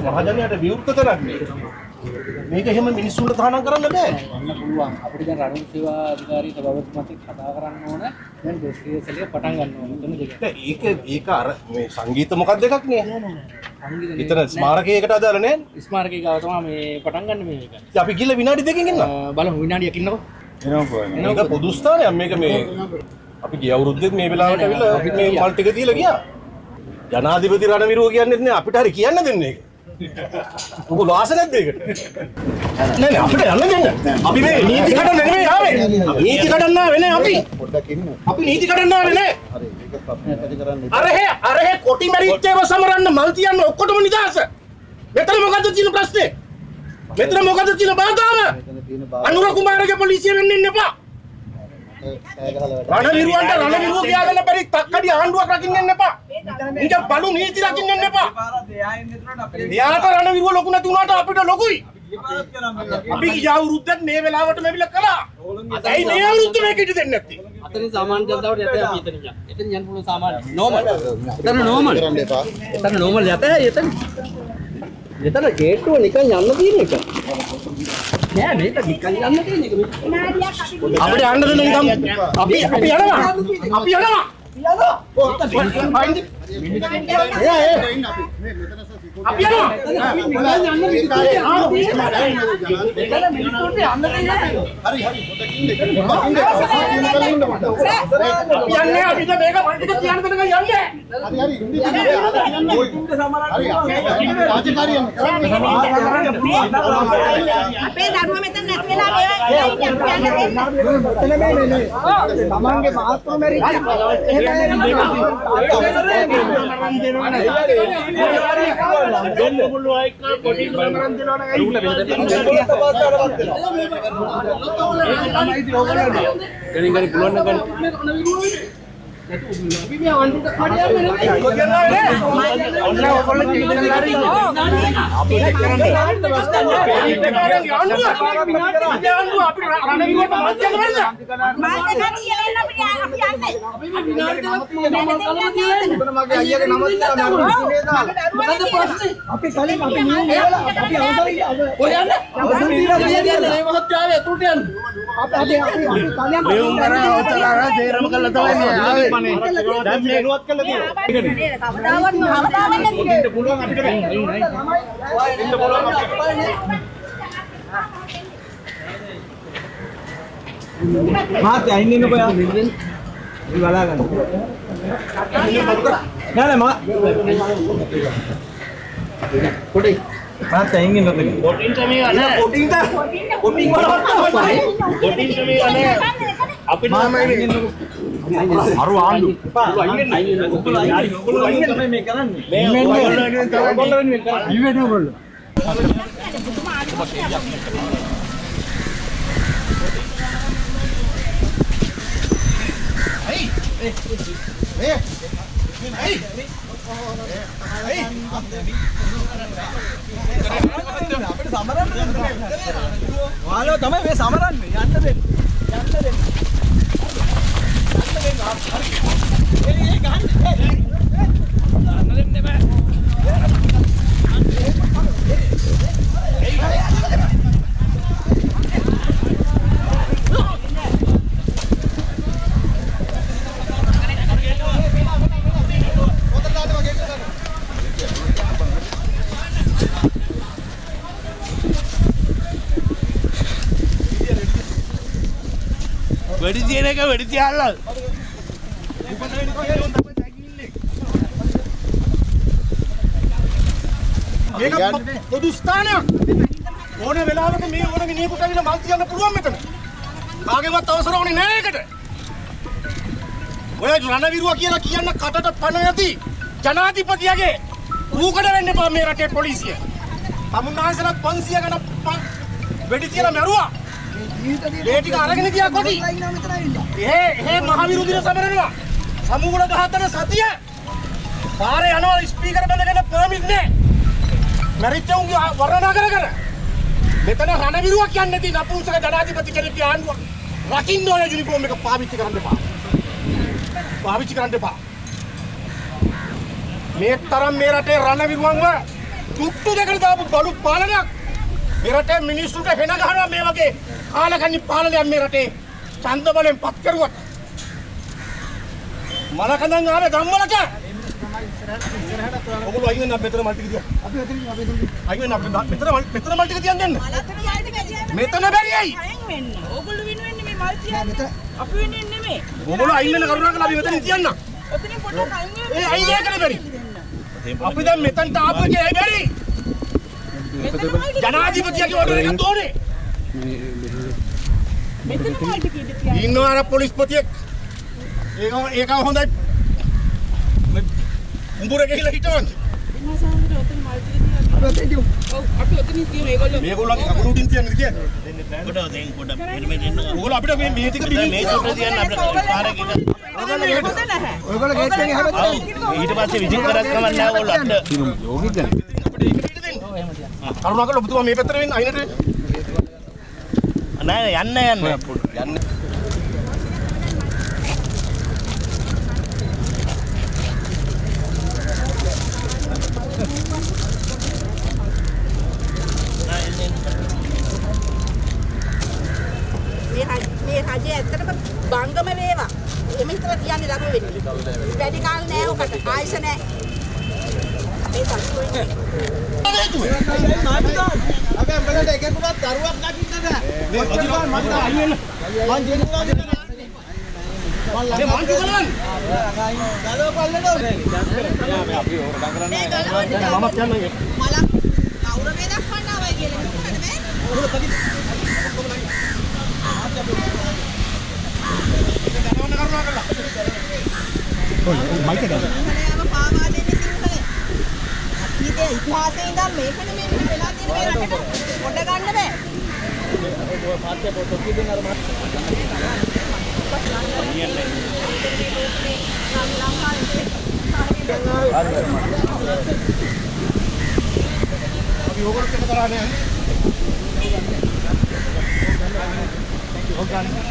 මහජනයාට විවෘත කරන්නේ මේක එහෙම මිනිස්සුන්ට තහනම් කරන්න බෑ. ගන්න පුළුවන්. අපිට දැන් රණවීර සේවා අධිකාරියට බවත්මත් කතා කරන්න ඕන. දැන් ඩොස්රියසලිය පටන් ගන්න ඕන. එතන දෙක. ඒක අර මේ සංගීත මොකක්ද එකක් නේ. විතර ස්මාරකයකට අදාළ නෑ. ස්මාරකයේ ගාව තමයි මේ පටන් ගන්න මේක. අපි ගිහලා විනාඩි දෙකකින් එන්න. බලමු විනාඩියක් ඉන්නකො. මේක පොදු ස්ථානයක්. මේක මේ අපි ගිය අවුරුද්දෙත් මේ වෙලාවට ඇවිල්ලා අපි මේ මල් ටික තියලා ගියා. ජනාධිපති රණවිරුව කියන්නේ නේ අපිට හරි කියන්න දෙන්නේ ඒක. ඔයගොල්ලෝ ආස නැද්ද ඒකට? නෑ අපිට යන්න දෙන්න. අපි මේ නීති කඩන්න නෙමෙයි ආවේ. නීති කඩන්න ආවේ නේ අපි. පොඩ්ඩක් ඉන්න. අපි නීති කඩන්න ආවේ නේ. හරි ඒක පැති කරන්න. අරහෙ කොටි මැරිච්චේව සමරන්න මල් තියන්න ඔක්කොටම නිදාස. මෙතන මොකද්ද තියෙන ප්‍රශ්නේ? මෙතන මොකද්ද තියෙන බාධාව? අනුර කුමාරගේ පොලිසිය වෙන්න ඉන්න එපා. රණවිරුව කියාගෙන බැරි තක්කඩි ආණ්ඩුවක් රකින්න එන්න එපා. ඉතින් බලු නීති රකින්න එන්න එපා. එයාට රණවිරුව ලොකු නැති වුණාට අපිට ලොකුයි. අපි ගිය අවුරුද්දත් මේ වෙලාවටම ඇවිල්ලා කළා. ඇයි මේ අවුරුද්ද මේක ඉඳ දෙන්නේ නැත්තේ? අතන සාමාන්‍ය ජනතාවට යතේ අපි එතන යන්න. එතන යන්න පුළුවන් සාමාන්‍ය. නෝමල්. එතන නෝමල්. එතන නෝමල් යතේ එතන. එතන ගේට්ටුව නිකන් යන්න තියෙන එක. නෑ මේක නිකන් යන්න තියෙන එක. අපිට යන්න දෙන්න නිකන් අපි යනවා. අපි යනවා. අපි යනවා. අපේ දරුවා මෙතන නැති වෙලා තමන්ගේ මාත්‍ර මෙරිච්ච දෙන්න පුළුවන් අය කොටි කරන් දෙනවනේ ඒක තමයි ගණන් පුළුවන් නම් අපි මේ වන්දුට කඩියන්නේ නේ ඔන්න ඔයගොල්ලෝ ජීවිතේ හරි අපි කරන්නේ අපි රණවිරුවට මාධ්‍ය කරන්න මාධ්‍ය කරන්න ඉලෙන්න අපි යන්නේ අපි විනාඩි දෙකක් මගේ අයියාගේ නමත් කියලා මම මොකද ප්‍රශ්නේ අපි කලින් අපි නියම වල අපි අවසරයි ඔය යන්න අවසර දීලා කියන්නේ මේ මහත්යාවේ අතුලට යන්න අපි කලින් මේ උඹර අවසරාර සේරම කළා තමයි මේ ආවේ දැන් මේ නුවත් කළා තියෙනවා කවදාවත් මහවදාවෙන්න ඉන්න පුළුවන් අපිට ඉන්න පුළුවන් අපිට මාත් අයින් ඉන්නකො යා ඉවලා ගන්න නෑ මා පොඩි මාත් අයින් ඉන්නකො කොටින් තමයි අනේ කොටින් වලවත් කොටින් තමයි අනේ අපිට මාම ඉන්නකො අරු ආණ්ඩු අයින් අයින් තමයි මේ කරන්නේ මේ ඔයගොල්ලෝ වෙනුවෙන් මේ කරන්නේ ඉවෙන ඔයගොල්ලෝ ඔයාලා තමයි මේ සමරන්නේ යන්න දෙන්න වෙඩි තියෙන එක වෙඩි තියලා මේක පොදු ස්ථානයක් ඕන වෙලාවක මේ ඕන මිනිහෙකුට ඇවිල්ලා මල් තියන්න පුළුවන් මෙතන කාගේවත් අවසර ඕනේ නැහැ ඒකට ඔය රණවිරුවා කියලා කියන්න කටට පණ නැති ජනාධිපතියගේ ඌකට වෙන්න එපා මේ රටේ පොලිසිය. තමුන්නාන්සලා 500 ගණන් වෙඩි තියලා මැරුවා. මේ ටික අරගෙන ගියා කොටි. ඒ මහ විරෝධීව සමරනවා. සමුගුණ ගහතන සතිය. පාරේ යනවා ස්පීකර් බඳගෙන පර්මිට් නෑ. මැරිච්ච උන්ගේ වර්ණනා කර. මෙතන රණවිරුවා කියන්නේ නැති නපුංසක ජනාධිපති කෙනෙක්ගේ ආණ්ඩුව රකින්න ඕන යුනිෆෝම් එක පාවිච්චි කරන්න එපා. පාවිච්චි කරන්න එපා. මේ තරම් මේ රටේ රණවිරුවන්ව තුට්ටු දෙකට දාපු බඩු පාලනයක් මේ රටේ මිනිස්සුන්ට හෙන ගහනවා මේ වගේ කාලකන්ණි පාලනයක් මේ රටේ ඡන්ද බලෙන් පත් කරුවත් මලකඳන් ආවේ ගම්වලට ඔගොල්ලෝ අයින් වෙන්න මෙතන මල් ටික තියන්න. අපි අයින් වෙන්න මෙතන මල් ටික තියන්න දෙන්න. මෙතන බැරි ඇයි? ඕගොල්ලෝ වෙනුවෙන්නේ මේ මල් තියන්න. අපි වෙනුවෙන්නේ නෙමෙයි. ඔගොල්ලෝ අයින් වෙන්න කරුණාකරලා අපි මෙතනින් තියන්න. ඔතනින් පොඩ්ඩක් අයින් වෙන්න. ඒ අයින් එකනේ බැරි. අපි දැන් මෙතනට ආපු එකේ ඇයි බැරි? ජනාධිපතියගේ ඕඩර් එකක් ඕනේ. මෙතන මල් ටික ඉඳ තියන්න. ඉන්නවා අර පොලිස්පතියෙක්. ඒක හොඳයි. උඹුර ගිහිල්ලා හිටවන්න. විනාසාන්තර ඔතන මල් ටික තියන්න. අපි ඔතන තියමු. ඔව් අපි ඔතනින් තියමු මේගොල්ලෝ. මේගොල්ලෝගේ කකුල උඩින් තියන්නද කියන්නේ? කොට දෙන්න කොට මෙන්න එන්න. ඕගොල්ලෝ අපිට මේ ටික බිහින් මේ කොට තියන්න අපිට පාරේ කිව්වා. ඔයගොල්ලෝ ගේට් එකෙන් හැබැයි ඊට පස්සේ විසිට කරත් කමක් නැහැ ඕගොල්ලෝ අන්න. අපිට ඒක ටික දෙන්න. කරුණාකරලා ඔබතුමා මේ පැත්තට වෙන්න අයිනට වෙන්න. නෑ යන්න. යන්න. මේ රජේ ඇත්තටම බංගම වේවා. එහෙම හිතලා තියන්නේ ළඟ වෙන්නේ. වැඩි කාල නෑ ඔකට. ආයස නෑ. මේ පස්සෝ ඉන්නේ. අපි අපලට එකෙකුටත් දරුවක් නැගින්න බෑ. මේ ඔදිනවා මම අයින් වෙන්න. මං ජීවිතේ මේ මන්තු ගලවන්න. ගලව පල්ලෙට මම කියන්නේ මලක් කවුරු මේ දක්වන්න ආවයි කියලා මොකද මේ? ගලවන්න කරුණාකරලා. මයික් එක ගන්න. සිංහලයම පාවා දෙන්නේ සිංහලය. අතීතයේ ඉතිහාසයේ ඉඳන් මේකනේ මේ වෙලා තියෙන මේ රටට පොඩ ගන්න බෑ. පාත්‍ය පොතක් දෙන්න අර මාත් අපි ඕගොල්ලෝ එක කරානේ. ඔග්ගානේ.